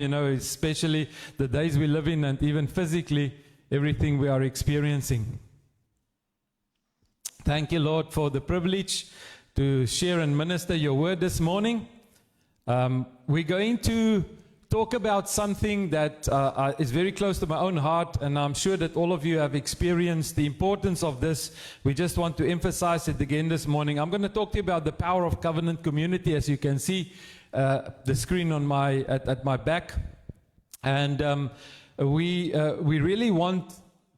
especially the days we live in and even physically, everything we are experiencing. Thank you, Lord, for the privilege to share and minister your word this morning. We're going to talk about something that is very close to my own heart, and I'm sure that all of you have experienced the importance of this. We just want to emphasize it again this morning. I'm going to talk to you about the power of covenant community, as you can see the screen on at my back. And we really want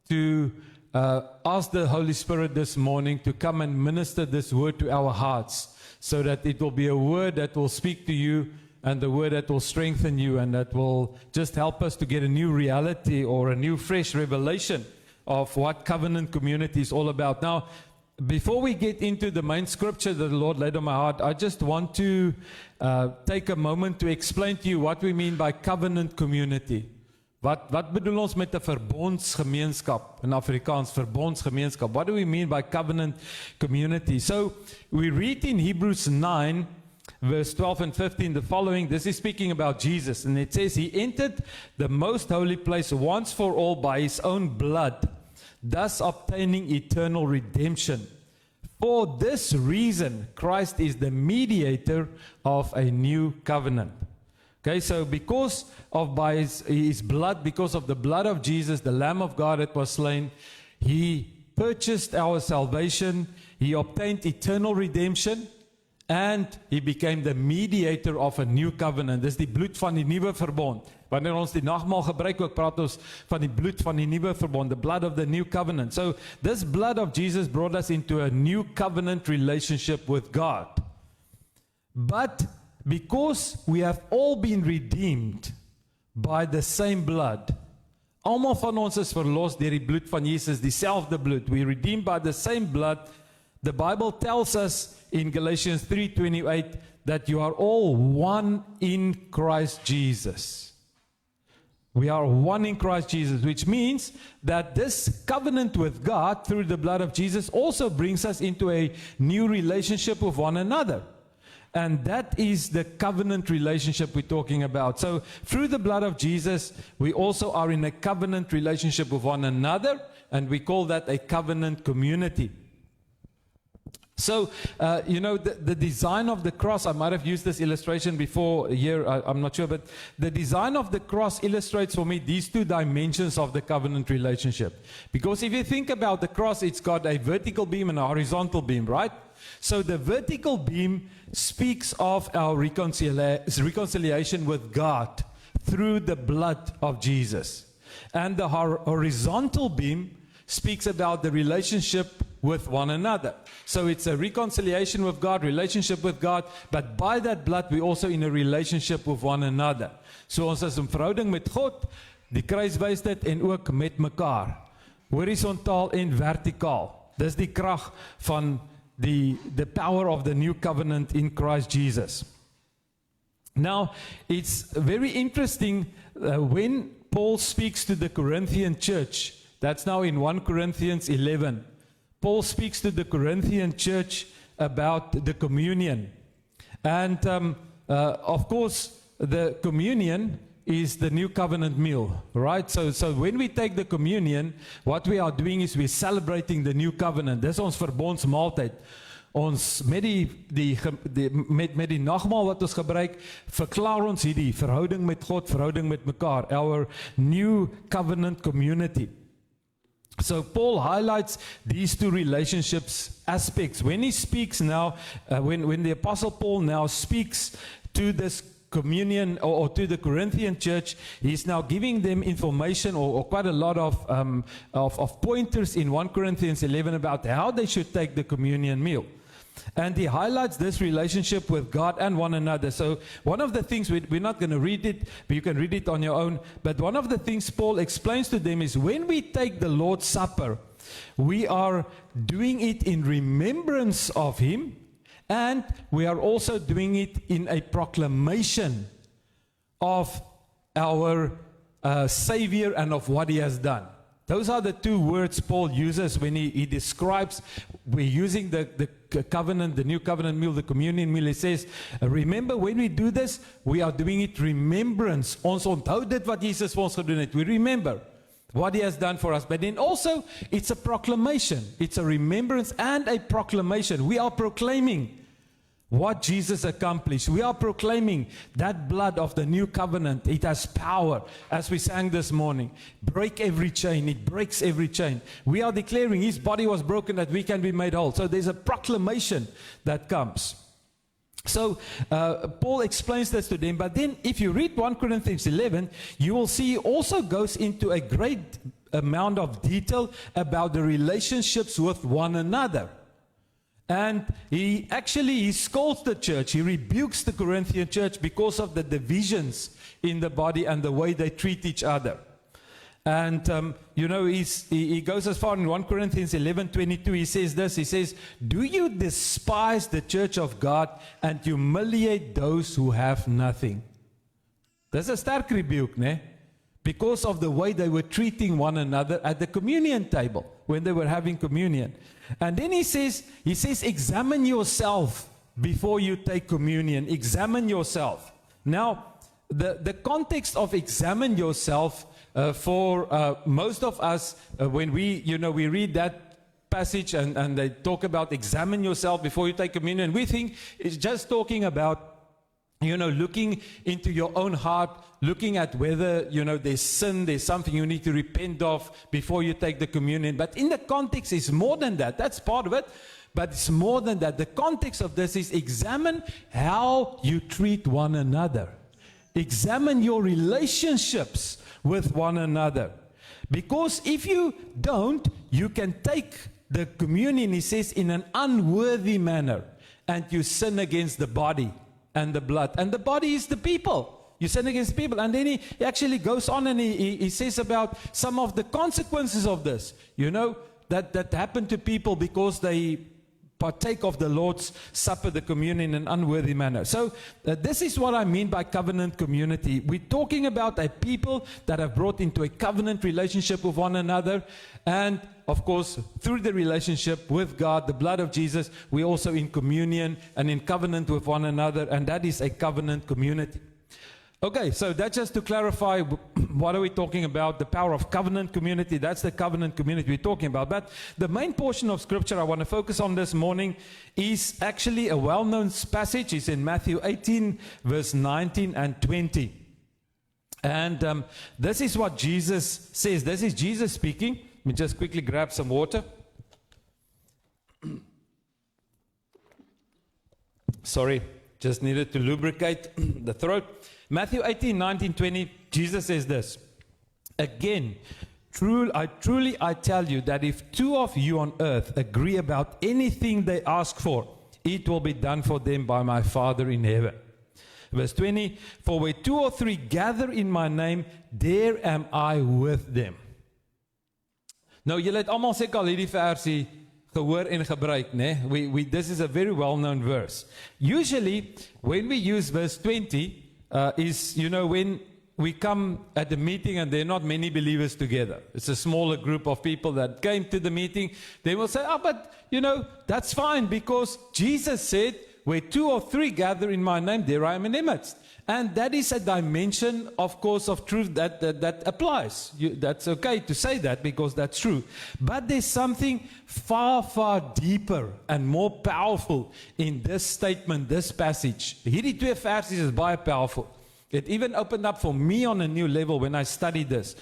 to ask the Holy Spirit this morning to come and minister this word to our hearts, so that it will be a word that will speak to you, and the word that will strengthen you, and that will just help us to get a new reality or a new fresh revelation of what covenant community is all about. Now, before we get into the main scripture that the Lord laid on my heart, I just want to take a moment to explain to you what we mean by covenant community. Wat bedoel ons met 'n verbondsgemeenskap in Afrikaans, verbondsgemeenskap? What do we mean by covenant community? So, we read in Hebrews 9, verse 12 and 15, the following. This is speaking about Jesus, and it says, He entered the most holy place once for all by His own blood, thus obtaining eternal redemption. For this reason, Christ is the mediator of a new covenant. Okay, so because of by his blood, because of the blood of Jesus, the Lamb of God that was slain, He purchased our salvation, He obtained eternal redemption, and He became the mediator of a new covenant. Dis die bloed van die nuwe verbond. Wanneer ons die nagmaal gebruik, ook praat ons van die bloed van die nuwe verbond, the blood of the new covenant. So this blood of Jesus brought us into a new covenant relationship with God. But because we have all been redeemed by the same blood, almal van ons is verlos deur die bloed van Jesus, dieselfde bloed. We redeemed by the same blood. The Bible tells us in Galatians 3:28 that you are all one in Christ Jesus. We are one in Christ Jesus, which means that this covenant with God through the blood of Jesus also brings us into a new relationship with one another. And that is the covenant relationship we're talking about. So through the blood of Jesus, we also are in a covenant relationship with one another, and we call that a covenant community. So, the design of the cross, I might have used this illustration before here, I'm not sure, but the design of the cross illustrates for me these two dimensions of the covenant relationship. Because if you think about the cross, it's got a vertical beam and a horizontal beam, right? So the vertical beam speaks of our reconciliation with God through the blood of Jesus. And the horizontal beam speaks about the relationship with one another. So it's a reconciliation with God, relationship with God, but by that blood we're also in a relationship with one another. So ons is in verhouding met God, die kruis wys dit, en ook met mekaar, horisontaal en vertikaal. Dis die krag van the power of the new covenant in Christ Jesus. Now, it's very interesting when Paul speaks to the Corinthian church. That's now in 1 Corinthians 11. Paul speaks to the Corinthian church about the communion. And of course, the communion is the new covenant meal, right? So when we take the communion, what we are doing is we're celebrating the new covenant. Dis ons verbondsmaaltyd. Ons met die nagmaal wat ons gebruik, verklaar ons hierdie verhouding met God, verhouding met mekaar, our new covenant community. So Paul highlights these two relationships aspects. When he speaks now, when the Apostle Paul now speaks to this communion or to the Corinthian church, he's now giving them information or quite a lot of pointers in 1 Corinthians 11 about how they should take the communion meal. And he highlights this relationship with God and one another. So one of the things, we're not going to read it, but you can read it on your own. But one of the things Paul explains to them is when we take the Lord's Supper, we are doing it in remembrance of Him, and we are also doing it in a proclamation of our Savior and of what He has done. Those are the two words Paul uses when he describes, we're using the covenant, the new covenant meal, the communion meal. He says, remember when we do this, we are doing it remembrance. Ons onthou dit wat Jesus vir ons gedoen het. We remember what he has done for us. But then also, it's a proclamation. It's a remembrance and a proclamation. We are proclaiming what Jesus accomplished. We are proclaiming that blood of the new covenant. It has power, as we sang this morning. Break every chain. It breaks every chain. We are declaring his body was broken that we can be made whole. So there's a proclamation that comes. So Paul explains this to them. But then if you read 1 Corinthians 11, you will see he also goes into a great amount of detail about the relationships with one another. And he scolds the church. He rebukes the Corinthian church because of the divisions in the body and the way they treat each other. And, he goes as far in 1 Corinthians 11:22. He says this. He says, do you despise the church of God and humiliate those who have nothing? That's a stark rebuke, ne? Because of the way they were treating one another at the communion table when they were having communion. And then he says, examine yourself before you take communion. Examine yourself. Now, the context of examine yourself for most of us, when we read that passage and they talk about examine yourself before you take communion, we think it's just talking about looking into your own heart, looking at whether, there's sin, there's something you need to repent of before you take the communion. But in the context, it's more than that. That's part of it. But it's more than that. The context of this is examine how you treat one another. Examine your relationships with one another. Because if you don't, you can take the communion, he says, in an unworthy manner. And you sin against the body and the blood. And the body is the people. You sin against people. And then he actually goes on and he says about some of the consequences of this. That happen to people because they partake of the Lord's Supper, the communion, in an unworthy manner. So this is what I mean by covenant community. We're talking about a people that have brought into a covenant relationship with one another. And of course, through the relationship with God, the blood of Jesus, we're also in communion and in covenant with one another. And that is a covenant community. Okay, so that's just to clarify, what are we talking about? The power of covenant community. That's the covenant community we're talking about. But the main portion of scripture I want to focus on this morning is actually a well-known passage. It's in Matthew 18, verse 19 and 20. And this is what Jesus says. This is Jesus speaking. Let me just quickly grab some water. Sorry, just needed to lubricate the throat. Matthew 18, 19, 20, Jesus says this. Again, I truly tell you that if two of you on earth agree about anything they ask for, it will be done for them by my Father in heaven. Verse 20, for where two or three gather in my name, there am I with them. Nou, julle het almal seker al hierdie versie gehoor en gebruik, né? This is a very well-known verse. Usually, when we use verse 20, is, when we come at a meeting and there are not many believers together. It's a smaller group of people that came to the meeting. They will say, but, that's fine because Jesus said, where two or three gather in my name, there I am in their midst. And that is a dimension, of course, of truth that applies. That's okay to say that because that's true. But there's something far, far deeper and more powerful in this statement, this passage. Hierdie twee versies is baie powerful. It even opened up for me on a new level when I studied this.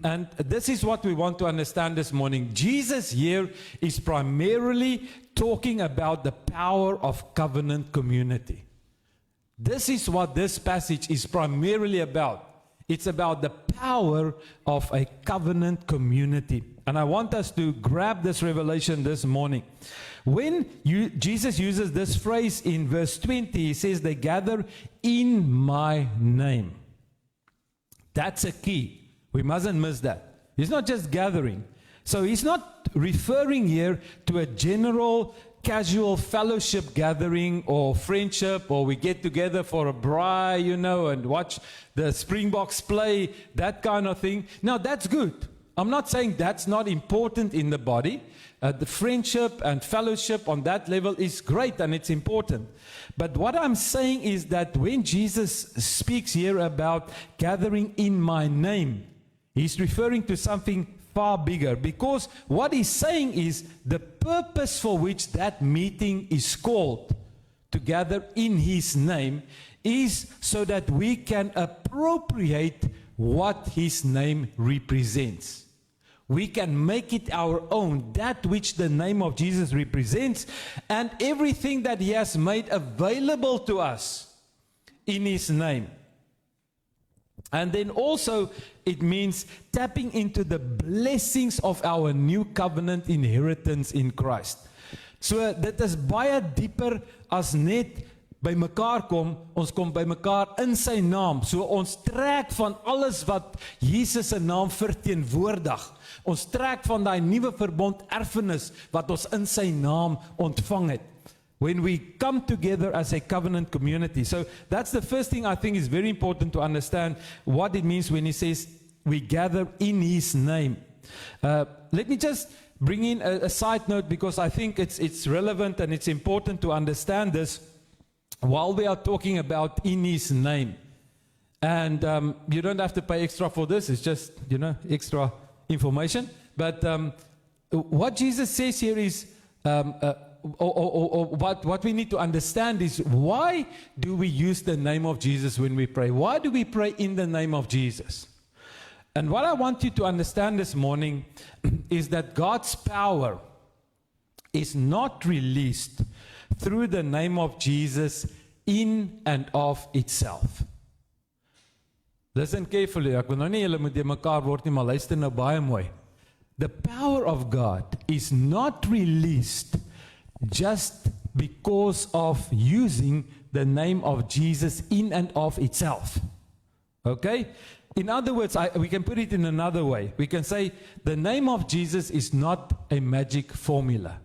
And this is what we want to understand this morning. Jesus here is primarily talking about the power of covenant community. This is what this passage is primarily about. It's about the power of a covenant community. And I want us to grab this revelation this morning. When Jesus uses this phrase in verse 20, he says, they gather in my name. That's a key. We mustn't miss that. He's not just gathering. So he's not referring here to a general casual fellowship gathering or friendship, or we get together for a braai, and watch the Springboks play, that kind of thing. Now, that's good. I'm not saying that's not important in the body. The friendship and fellowship on that level is great and it's important. But what I'm saying is that when Jesus speaks here about gathering in my name, he's referring to something far bigger, because what he's saying is the purpose for which that meeting is called to gather in his name is so that we can appropriate what his name represents. We can make it our own, that which the name of Jesus represents, and everything that he has made available to us in his name. And then also it means tapping into the blessings of our new covenant inheritance in Christ. So dit is baie dieper as net by mekaar kom, ons kom by mekaar in sy naam. So ons trek van alles wat Jesus se naam verteenwoordig. Ons trek van daai nuwe verbond erfenis wat ons in sy naam ontvang het. When we come together as a covenant community. So that's the first thing I think is very important to understand what it means when he says we gather in his name. Let me just bring in a side note, because I think it's relevant and it's important to understand this while we are talking about in his name. And you don't have to pay extra for this. It's just, extra information. But what Jesus says here is, what we need to understand is, why do we use the name of Jesus when we pray? Why do we pray in the name of Jesus? And what I want you to understand this morning is that God's power is not released through the name of Jesus in and of itself. Listen carefully, ek wil nou nie julle moet die mekaar word nie, maar luister nou baie mooi. The power of God is not released just because of using the name of Jesus in and of itself. Okay? In other words, we can put it in another way. We can say the name of Jesus is not a magic formula,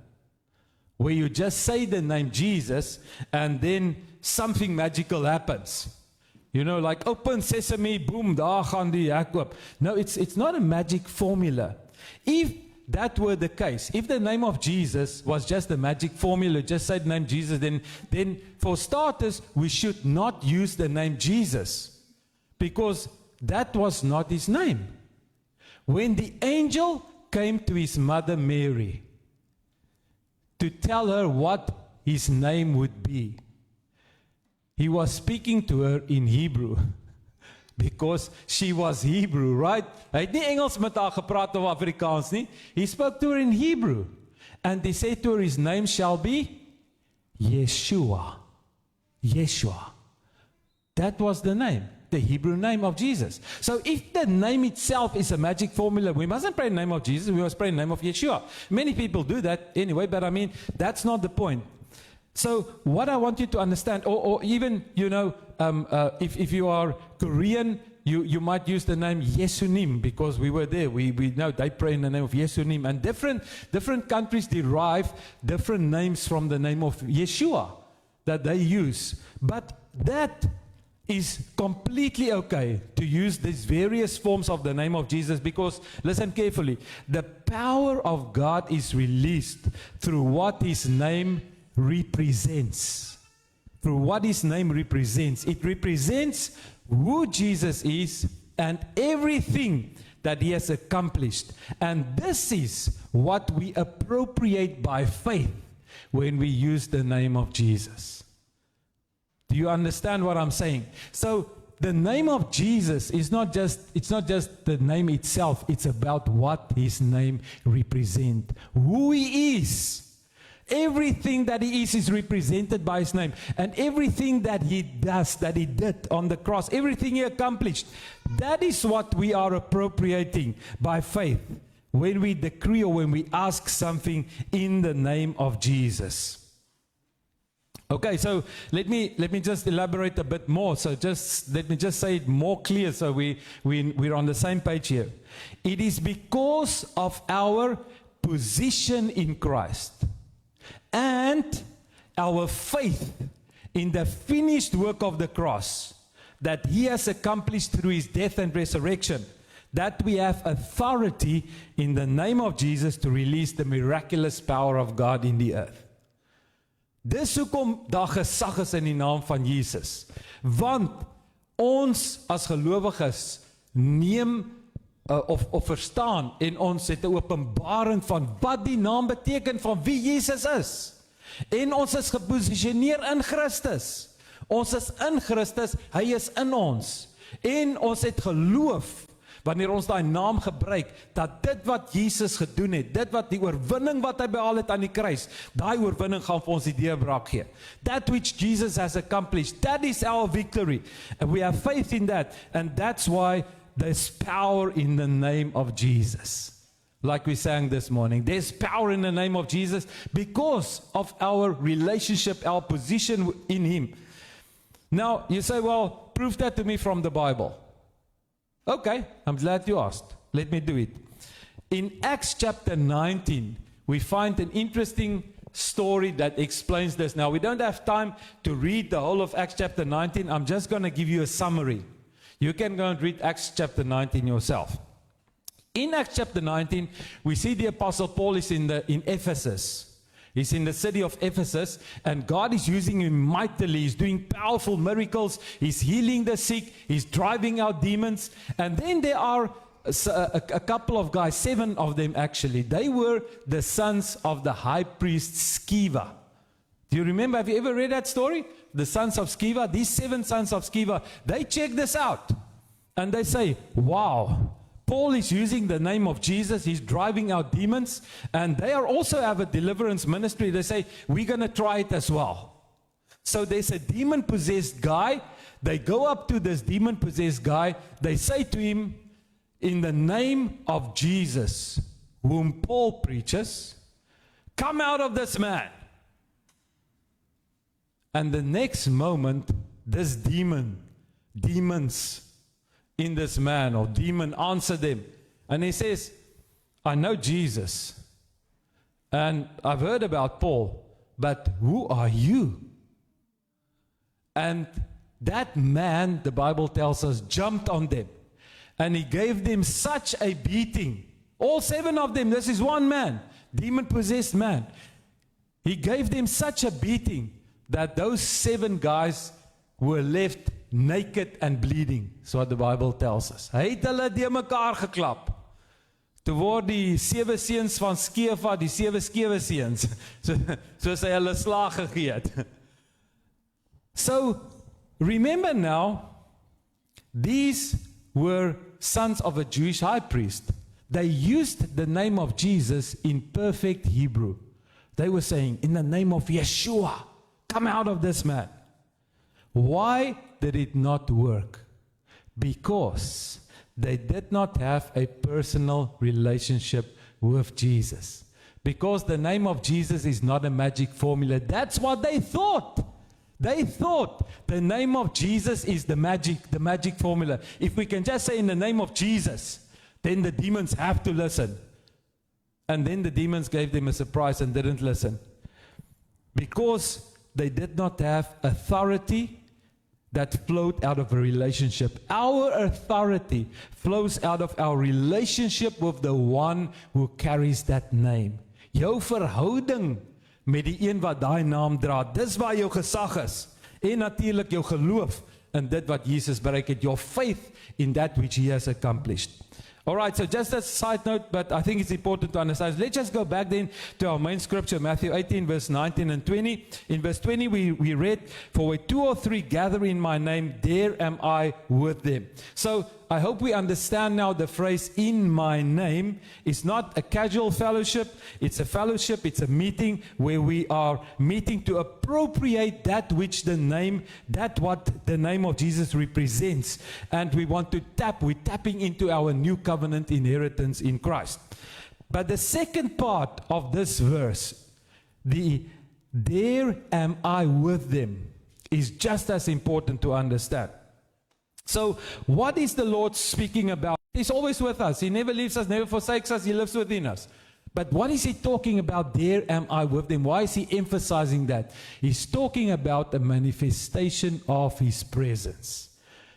where you just say the name Jesus and then something magical happens. Like open sesame, boom, daar gaan die hek oop. No, it's not a magic formula. If that were the case, if the name of Jesus was just a magic formula, just say the name Jesus, then for starters, we should not use the name Jesus, because that was not his name. When the angel came to his mother Mary to tell her what his name would be, he was speaking to her in Hebrew, because she was Hebrew, right? Hy het nie Engels met haar gepraat of Afrikaans nie. He spoke to her in Hebrew. And he said to her, his name shall be Yeshua. Yeshua. That was the name, the Hebrew name of Jesus. So if the name itself is a magic formula, we mustn't pray in the name of Jesus, we must pray in the name of Yeshua. Many people do that anyway, but that's not the point. So what I want you to understand, or even, if you are Korean, you might use the name Yesunim, because we were there. We know they pray in the name of Yesunim. And different countries derive different names from the name of Yeshua that they use. But that is completely okay to use these various forms of the name of Jesus, because, listen carefully, the power of God is released through what his name represents. Through what his name represents. It represents who Jesus is and everything that he has accomplished. And this is what we appropriate by faith when we use the name of Jesus. Do you understand what I'm saying? So the name of Jesus is not just the name itself, it's about what his name represents. Who he is. Everything that he is represented by his name. And everything that he does, that he did on the cross, everything he accomplished, that is what we are appropriating by faith when we decree or when we ask something in the name of Jesus. Okay, so let me just elaborate a bit more. So let me just say it more clear, so we're on the same page here. It is because of our position in Christ and our faith in the finished work of the cross that he has accomplished through his death and resurrection, that we have authority in the name of Jesus to release the miraculous power of God in the earth. Dis hoekom daar gesag is in die naam van Jesus. Want ons as gelowiges neem of verstaan en ons het 'n openbaring van wat die naam beteken van wie Jesus is. En ons is geposisioneer in Christus. Ons is in Christus, hy is in ons. En ons het geloof, wanneer ons daai naam gebruik, dat dit wat Jesus gedoen het, dit wat die oorwinning wat hy behaal het aan die kruis, daai oorwinning gaan vir ons die deurbraak gee. That which Jesus has accomplished, that is our victory. And we have faith in that. And that's why there's power in the name of Jesus. Like we sang this morning, there's power in the name of Jesus because of our relationship, our position in Him. Now, you say, well, prove that to me from the Bible. Okay, I'm glad you asked. Let me do it. In Acts chapter 19, we find an interesting story that explains this. Now, we don't have time to read the whole of Acts chapter 19. I'm just going to give you a summary. You can go and read Acts chapter 19 yourself. In Acts chapter 19, we see the Apostle Paul is in Ephesus. He's in the city of Ephesus, and God is using him mightily. He's doing powerful miracles. He's healing the sick. He's driving out demons. And then there are a couple of guys, 7 of them actually. They were the sons of the high priest Sceva. Do you remember? Have you ever read that story? The sons of Sceva, these 7 sons of Sceva, they check this out. And they say, wow, Paul is using the name of Jesus. He's driving out demons. And they also have a deliverance ministry. They say, we're going to try it as well. So there's a demon-possessed guy. They go up to this demon-possessed guy. They say to him, in the name of Jesus, whom Paul preaches, come out of this man. And the next moment, this demons in this man or demon answer them. And he says, I know Jesus. And I've heard about Paul, but who are you? And that man, the Bible tells us, jumped on them. And he gave them such a beating. All 7 of them, this is one man, demon-possessed man. He gave them such a beating that those 7 guys were left naked and bleeding. That's what the Bible tells us. Hy het hulle die mekaar geklap. Toe word die 7 seuns van Skeva, die 7 skewe seuns, soos hy hulle slag gegee het. So, remember now, these were sons of a Jewish high priest. They used the name of Jesus in perfect Hebrew. They were saying, in the name of Yeshua, come out of this man. Why did it not work? Because they did not have a personal relationship with Jesus. Because the name of Jesus is not a magic formula. That's what they thought. They thought the name of Jesus is the magic formula. If we can just say in the name of Jesus, then the demons have to listen. And then the demons gave them a surprise and didn't listen. Because they did not have authority that flowed out of a relationship. Our authority flows out of our relationship with the one who carries that name. Jou verhouding met die een wat daai naam dra, dis waar jou gesag is. En natuurlik jou geloof in dit wat Jesus bereik het, your faith in that which he has accomplished. Alright, so just as a side note, but I think it's important to understand. Let's just go back then to our main scripture, Matthew 18, verse 19 and 20. In verse 20, we read, for where 2 or 3 gather in my name, there am I with them. So, I hope we understand now the phrase, in my name, is not a casual fellowship. It's a fellowship, it's a meeting where we are meeting to appropriate that which the name, that what the name of Jesus represents. And we want to we're tapping into our new covenant inheritance in Christ. But the second part of this verse, there am I with them, is just as important to understand. So, what is the Lord speaking about? He's always with us. He never leaves us, never forsakes us. He lives within us. But what is he talking about? There am I with them. Why is he emphasizing that? He's talking about the manifestation of his presence.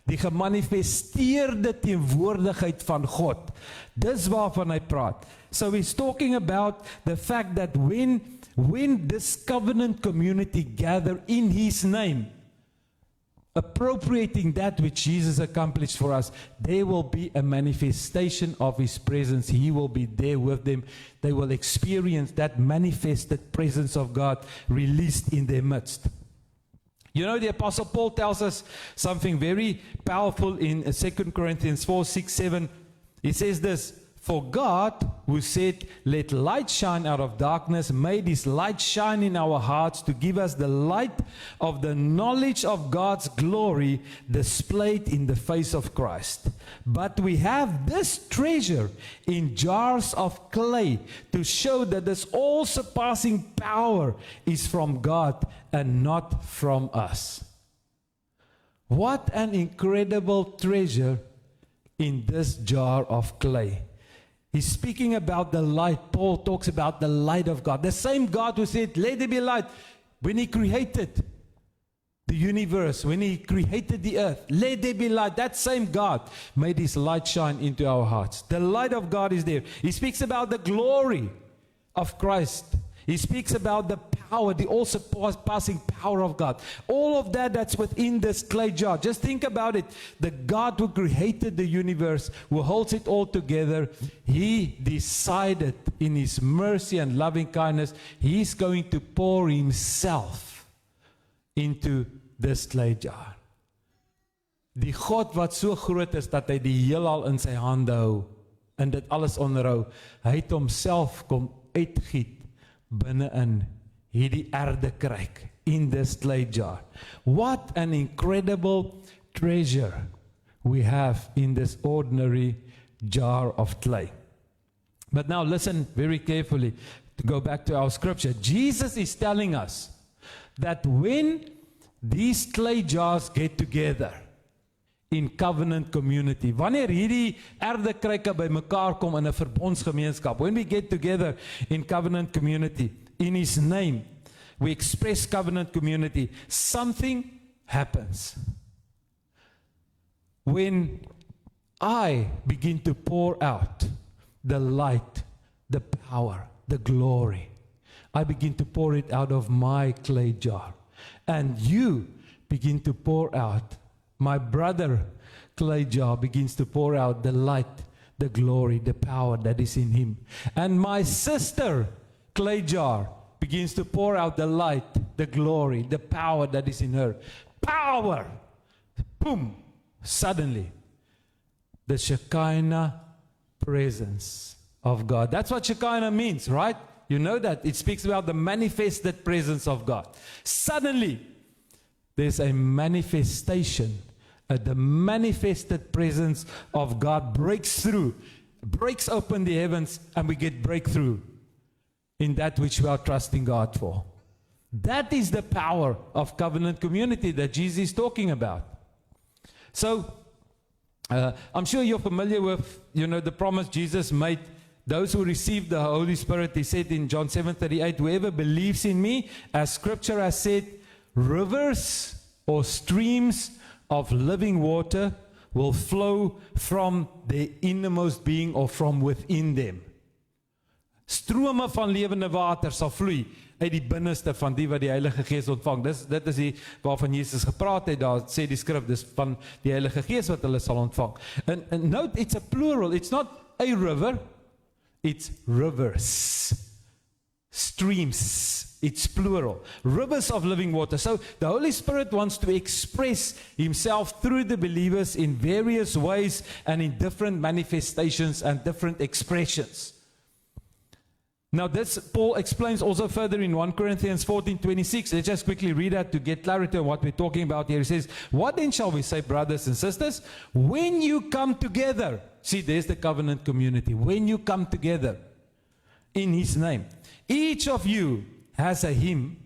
Die gemanifesteerde teenwoordigheid van God. Dis waarvan hy praat. So he's talking about the fact that when this covenant community gather in his name, appropriating that which Jesus accomplished for us, there will be a manifestation of his presence. He will be there with them. They will experience that manifested presence of God released in their midst. You know, the Apostle Paul tells us something very powerful in 2 Corinthians 4, 6, 7. He says this, for God, who said, let light shine out of darkness, made his light shine in our hearts to give us the light of the knowledge of God's glory displayed in the face of Christ. But we have this treasure in jars of clay to show that this all-surpassing power is from God and not from us. What an incredible treasure in this jar of clay. He's speaking about the light. Paul talks about the light of God. The same God who said, let there be light. When he created the universe, when he created the earth, let there be light. That same God made his light shine into our hearts. The light of God is there. He speaks about the glory of Christ. He speaks about the power, the all-surpassing power of God. All of that's within this clay jar. Just think about it. The God who created the universe, who holds it all together, he decided in his mercy and loving kindness, he's going to pour himself into this clay jar. Die God wat so groot is dat hy die heelal in sy hande hou en dit alles onderhou, hy het homself kom uitgiet binne in hierdie aarde kruik, in this clay jar. What an incredible treasure we have in this ordinary jar of clay. But now listen very carefully to go back to our scripture. Jesus is telling us that when these clay jars get together in covenant community, wanneer hierdie aardekruike by mekaar kom in 'n verbondsgemeenskap, when we get together in covenant community, in his name, we express covenant community, something happens. When I begin to pour out the light, the power, the glory, I begin to pour it out of my clay jar. And you begin to pour out, my brother clay jar begins to pour out the light, the glory, the power that is in him. And my sister clay jar begins to pour out the light, the glory, the power that is in her. Power! Boom! Suddenly, the Shekinah presence of God. That's what Shekinah means, right? You know that. It speaks about the manifested presence of God. Suddenly, there's a manifestation. The manifested presence of God breaks through, breaks open the heavens, and we get breakthrough in that which we are trusting God for. That is the power of covenant community that Jesus is talking about. So, I'm sure you're familiar with, the promise Jesus made. Those who receive the Holy Spirit, he said in John 7:38, whoever believes in me, as scripture has said, rivers or streams of living water will flow from their innermost being or from within them. Strome van lewende water sal vloei uit die binneste van die wat die Heilige Gees ontvang. Dit is die waarvan Jesus gepraat het, daar sê die skrif, dis van die Heilige Gees wat hulle sal ontvang. And note, it's a plural, it's not a river, it's rivers, streams, it's plural, rivers of living water. So the Holy Spirit wants to express himself through the believers in various ways and in different manifestations and different expressions. Now this, Paul explains also further in 1 Corinthians 14:26. Let's just quickly read that to get clarity on what we're talking about here. He says, what then shall we say, brothers and sisters? When you come together, see, there's the covenant community. When you come together in his name, each of you has a hymn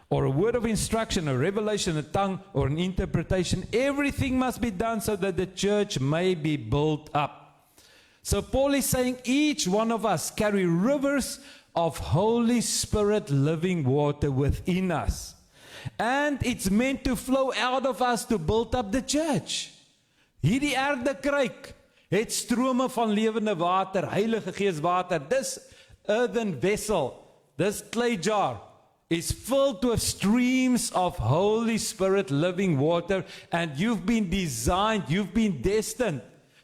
or a word of instruction, a revelation, a tongue, or an interpretation. Everything must be done so that the church may be built up. So Paul is saying each one of us carry rivers of Holy Spirit living water within us. And it's meant to flow out of us to build up the church. Hierdie erdekruik het strome van lewende water, Heilige Gees water. This earthen vessel, this clay jar, is filled with streams of Holy Spirit living water, and you've been designed, you've been destined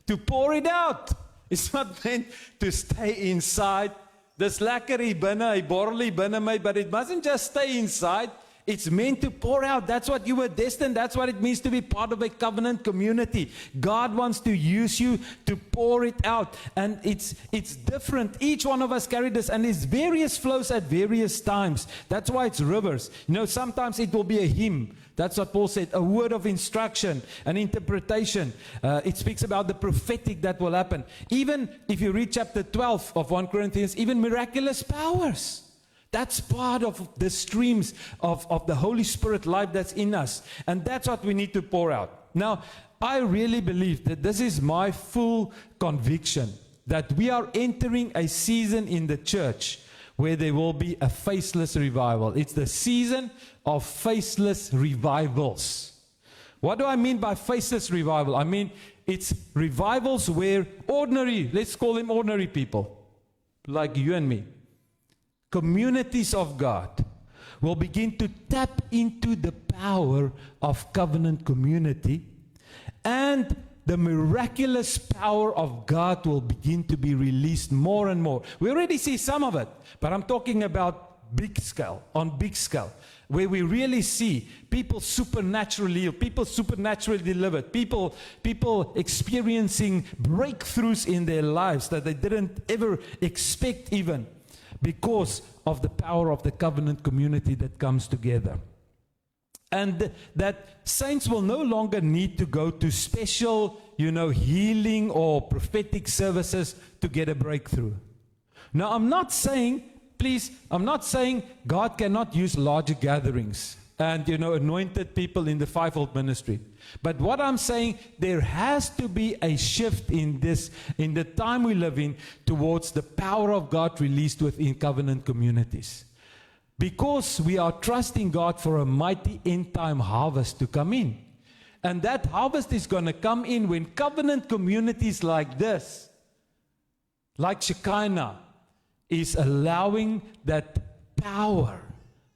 to pour it out. It's not meant to stay inside. Dis lekker hier binne, hy borrel hier binne my, but it mustn't just stay inside. It's meant to pour out. That's what you were destined. That's what it means to be part of a covenant community. God wants to use you to pour it out. And it's different. Each one of us carry this, and it's various flows at various times. That's why it's rivers. You know, sometimes it will be a hymn. That's what Paul said, a word of instruction, an interpretation. It speaks about the prophetic that will happen. Even if you read chapter 12 of 1 Corinthians, even miraculous powers. That's part of the streams of the Holy Spirit life that's in us. And that's what we need to pour out. Now, I really believe that this is my full conviction, that we are entering a season in the church where there will be a faceless revival. It's the season of faceless revivals. What do I mean by faceless revival? I mean, it's revivals where ordinary, let's call them ordinary people, like you and me, communities of God will begin to tap into the power of covenant community, and the miraculous power of God will begin to be released more and more. We already see some of it, but I'm talking about big scale, on big scale, where we really see people supernaturally healed, people supernaturally delivered, people experiencing breakthroughs in their lives that they didn't ever expect even, because of the power of the covenant community that comes together. And that saints will no longer need to go to special, healing or prophetic services to get a breakthrough. Now, I'm not saying God cannot use larger gatherings and, anointed people in the fivefold ministry. But what I'm saying, there has to be a shift in the time we live in, towards the power of God released within covenant communities. Because we are trusting God for a mighty end-time harvest to come in. And that harvest is going to come in when covenant communities like this, like Shekinah, is allowing that power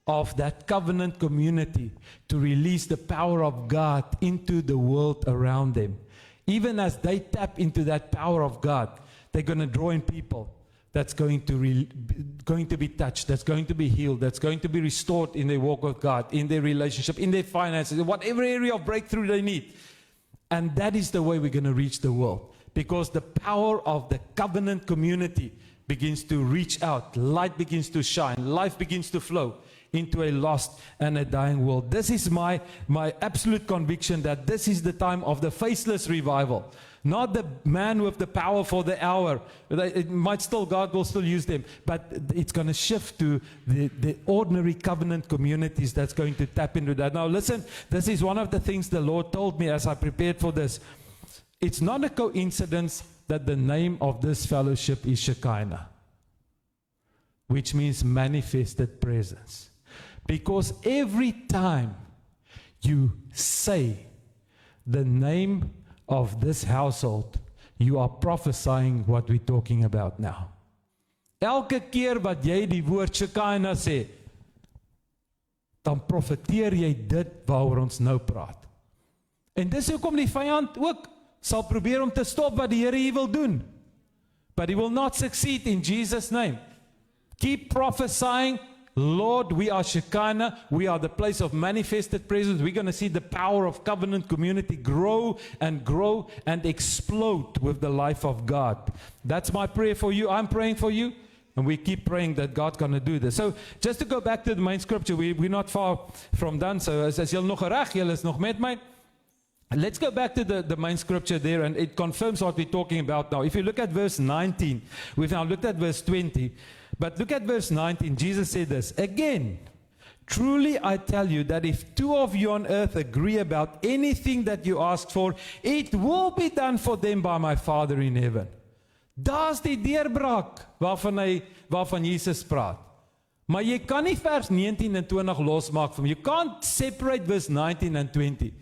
of that covenant community to release the power of God into the world around them. Even as they tap into that power of God, they're going to draw in people that's going to be touched, that's going to be healed, that's going to be restored in their walk with God, in their relationship, in their finances, in whatever area of breakthrough they need. And that is the way we're going to reach the world, because the power of the covenant community begins to reach out, light begins to shine, life begins to flow into a lost and a dying world. This is my absolute conviction, that this is the time of the faceless revival. Not the man with the power for the hour. God will still use them, but it's going to shift to the ordinary covenant communities that's going to tap into that. Now listen, this is one of the things the Lord told me as I prepared for this. It's not a coincidence that the name of this fellowship is Shekinah, which means manifested presence. Because every time you say the name of this household, you are prophesying what we're talking about now. Elke keer wat jy die woord Shekinah sê, dan profeteer jy dit waaroor ons nou praat. En dis hoekom die vyand ook sal probeer om te stop wat die Here hier wil doen. But he will not succeed in Jesus' name. Keep prophesying. Lord, we are Shekinah. We are the place of manifested presence. We're going to see the power of covenant community grow and explode with the life of God. That's my prayer for you. I'm praying for you. And we keep praying that God's going to do this. So, just to go back to the main scripture, we're not far from done. So, as julle nog reg, julle is nog met my. Let's go back to the main scripture there, and it confirms what we're talking about now. If you look at verse 19, we've now looked at verse 20. But look at verse 19. Jesus said this, again, truly I tell you that if two of you on earth agree about anything that you ask for, it will be done for them by my Father in heaven. Daar's die deurbraak waarvan Jesus praat. Maar jy kan nie vers 19 en 20 losmaak van. You can't separate verse 19 and 20.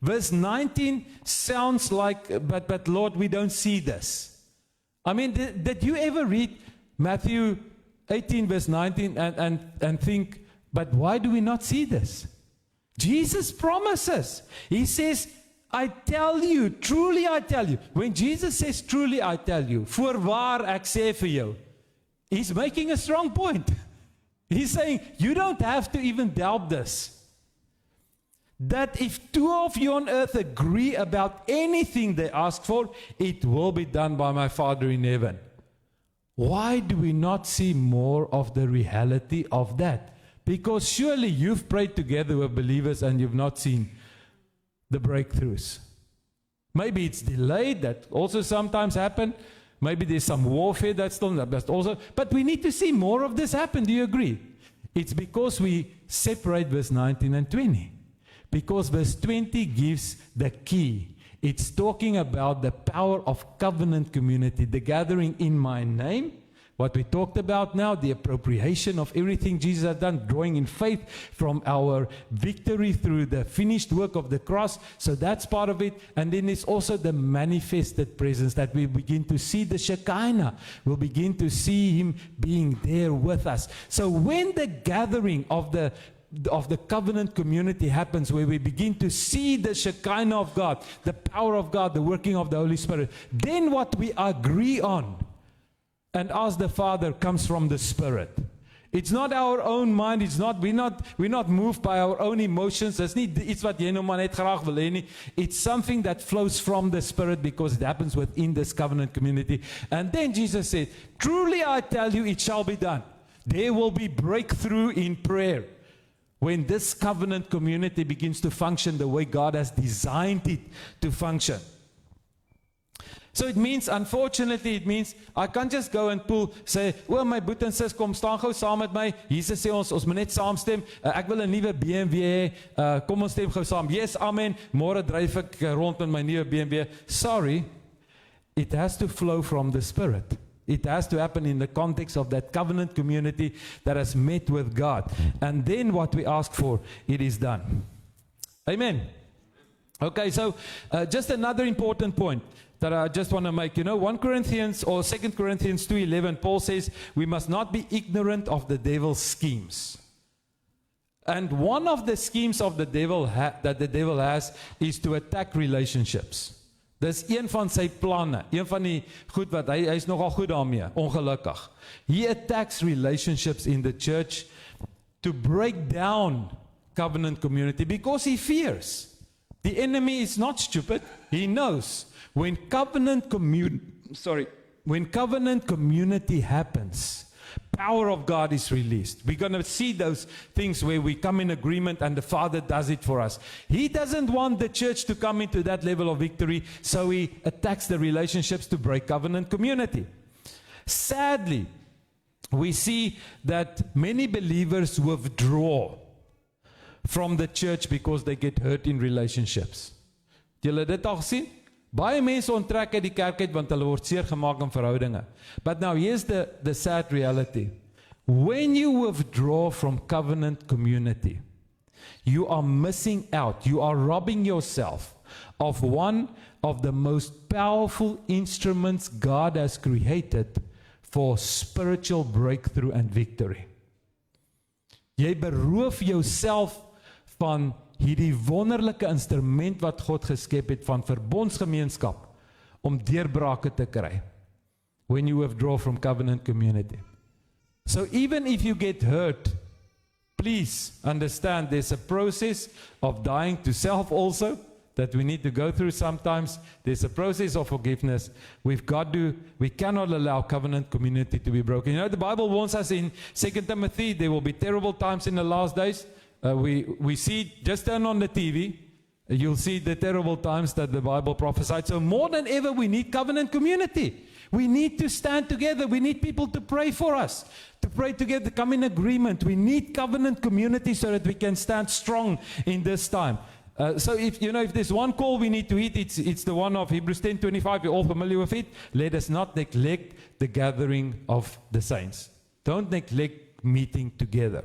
Verse 19 sounds like, but Lord, we don't see this. I mean, did you ever read Matthew 18 verse 19 and think, but why do we not see this? Jesus promises. He says, I tell you, truly I tell you. When Jesus says, truly I tell you, voorwaar ek sê vir jou, he's making a strong point. He's saying, you don't have to even doubt this. That if two of you on earth agree about anything they ask for, it will be done by my Father in heaven. Why do we not see more of the reality of that? Because surely you've prayed together with believers and you've not seen the breakthroughs. Maybe it's delayed, that also sometimes happen. Maybe there's some warfare that's also, but we need to see more of this happen. Do you agree? It's because we separate verse 19 and 20. Because verse 20 gives the key. It's talking about the power of covenant community, the gathering in my name. What we talked about now, the appropriation of everything Jesus has done, drawing in faith from our victory through the finished work of the cross. So that's part of it. And then there's also the manifested presence that we begin to see the Shekinah. We'll begin to see Him being there with us. So when the gathering of the covenant community happens, where we begin to see the Shekinah of God, the power of God, the working of the Holy Spirit, then what we agree on and ask the Father comes from the Spirit. It's not our own mind. We're not moved by our own emotions. It's what jy nou maar net graag wil hê nie. It's something that flows from the Spirit because it happens within this covenant community. And then Jesus said, truly I tell you, it shall be done. There will be breakthrough in prayer when this covenant community begins to function the way God has designed it to function. So it means, unfortunately, I can't just go and say, oh, my boet en sis, kom staan gou saam met my. Jesus sê ons moet net saamstem. Ek wil 'n nuwe BMW hê. Kom ons stem gou saam. Yes, amen. Môre dryf ek rond met my nuwe BMW. Sorry, it has to flow from the Spirit. It has to happen in the context of that covenant community that has met with God. And then what we ask for, it is done. Amen. Okay, so just another important point that I just want to make. 1 Corinthians or 2 Corinthians 2:11, Paul says, we must not be ignorant of the devil's schemes. And one of the schemes of the devil that the devil has is to attack relationships. Dis een van sy planne, een van die goed wat hy is nogal goed daarmee, ongelukkig. He attacks relationships in the church to break down covenant community because he fears. The enemy is not stupid. He knows when covenant community happens, power of God is released. We're going to see those things where we come in agreement and the Father does it for us. He doesn't want the church to come into that level of victory, so he attacks the relationships to break covenant community. Sadly, we see that many believers withdraw from the church because they get hurt in relationships. Julle dit al gesien? Baie mense onttrek uit die kerk uit want hulle word seer gemaak in verhoudinge. But now here's the sad reality. When you withdraw from covenant community, you are missing out. You are robbing yourself of one of the most powerful instruments God has created for spiritual breakthrough and victory. Jy beroof jouself van hierdie wonderlike instrument wat God geskep het van verbondsgemeenskap om deurbrake te kry when you withdraw from covenant community. So even if you get hurt, please understand there's a process of dying to self also that we need to go through sometimes. There's a process of forgiveness. We cannot allow covenant community to be broken. The Bible warns us in 2 Timothy, there will be terrible times in the last days. We see, just turn on the TV, you'll see the terrible times that the Bible prophesied. So more than ever, we need covenant community. We need to stand together. We need people to pray for us, to pray together, come in agreement. We need covenant community so that we can stand strong in this time. So if there's one call we need to heed, it's the one of Hebrews 10:25. You're all familiar with it. Let us not neglect the gathering of the saints. Don't neglect meeting together.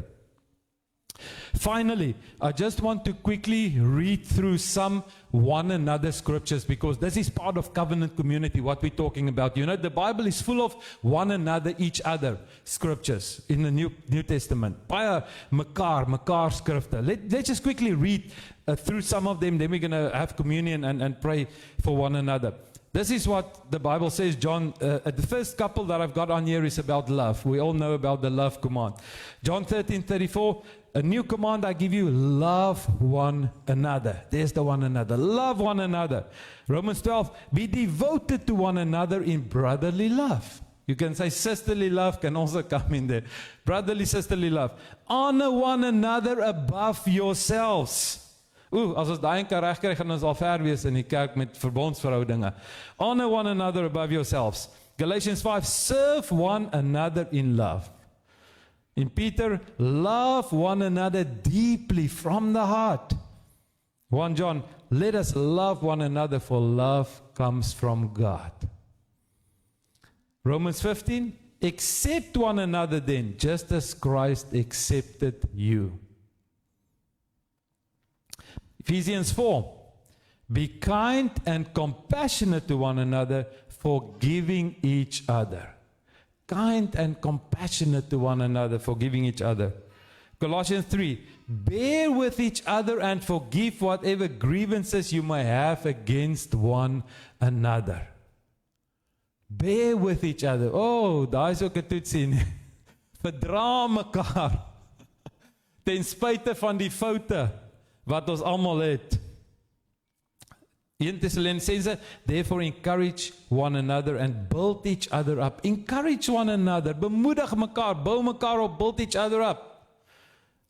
Finally, I just want to quickly read through some one another scriptures, because this is part of covenant community, what we're talking about. You know, the Bible is full of one another, each other scriptures in the New Testament. Baie mekaar skrifte. Let's just quickly read through some of them, then we're going to have communion and pray for one another. This is what the Bible says, John. The first couple that I've got on here is about love. We all know about the love command. John 13:34, a new command I give you, love one another. There's the one another. Love one another. Romans 12, be devoted to one another in brotherly love. You can say sisterly love can also come in there. Brotherly, sisterly love. Honor one another above yourselves. As ons daai kan regkry, gaan ons al ver wees in die kerk met verbondsverhoudinge. Honor one another above yourselves. Galatians 5, serve one another in love. In Peter, love one another deeply from the heart. 1 John, let us love one another, for love comes from God. Romans 15, accept one another then, just as Christ accepted you. Ephesians 4, be kind and compassionate to one another, forgiving each other. Kind and compassionate to one another, forgiving each other. Colossians 3, bear with each other and forgive whatever grievances you may have against one another. Bear with each other. Oh, daar is ook 'n toetsie nie. Verdra mekaar. Ten spyte van die foute wat ons almal het. 1 Thessalonians, therefore encourage one another and build each other up. Encourage one another. Bemoedig mekaar, bou mekaar op, build each other up.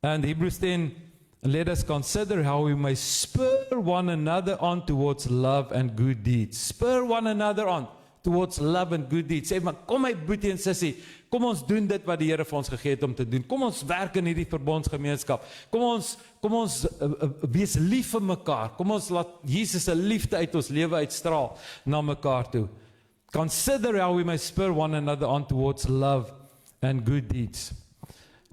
And Hebrews 10, let us consider how we may spur one another on towards love and good deeds. Spur one another on towards love and good deeds. Sê maar, kom my boetie en sussie, kom ons doen dit wat die Here vir ons gegee het om te doen. Kom ons werk in hierdie verbondsgemeenskap. Kom ons wees lief vir mekaar. Kom ons laat Jesus se liefde uit ons lewe uitstraal na mekaar toe. Consider how we may spur one another on towards love and good deeds.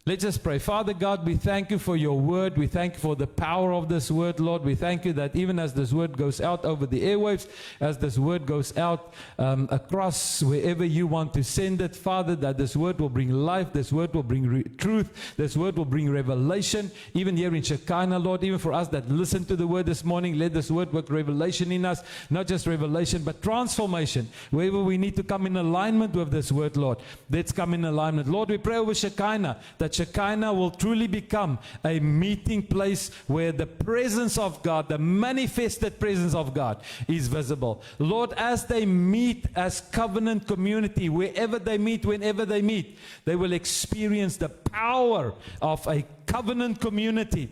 Let's just pray. Father God, we thank you for your word. We thank you for the power of this word, Lord. We thank you that even as this word goes out over the airwaves, as this word goes out across wherever you want to send it, Father, that this word will bring life, this word will bring truth, this word will bring revelation. Even here in Shekinah, Lord, even for us that listen to the word this morning, let this word work revelation in us. Not just revelation, but transformation. Wherever we need to come in alignment with this word, Lord, let's come in alignment. Lord, we pray over Shekinah, that Shekinah will truly become a meeting place where the presence of God, the manifested presence of God, is visible. Lord, as they meet as covenant community, wherever they meet, whenever they meet, they will experience the power of a covenant community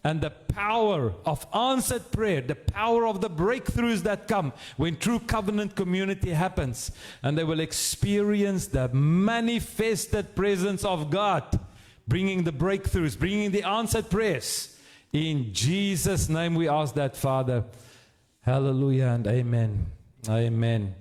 and the power of answered prayer, the power of the breakthroughs that come when true covenant community happens. And they will experience the manifested presence of God, bringing the breakthroughs, bringing the answered prayers. In Jesus' name we ask that, Father. Hallelujah and amen. Amen.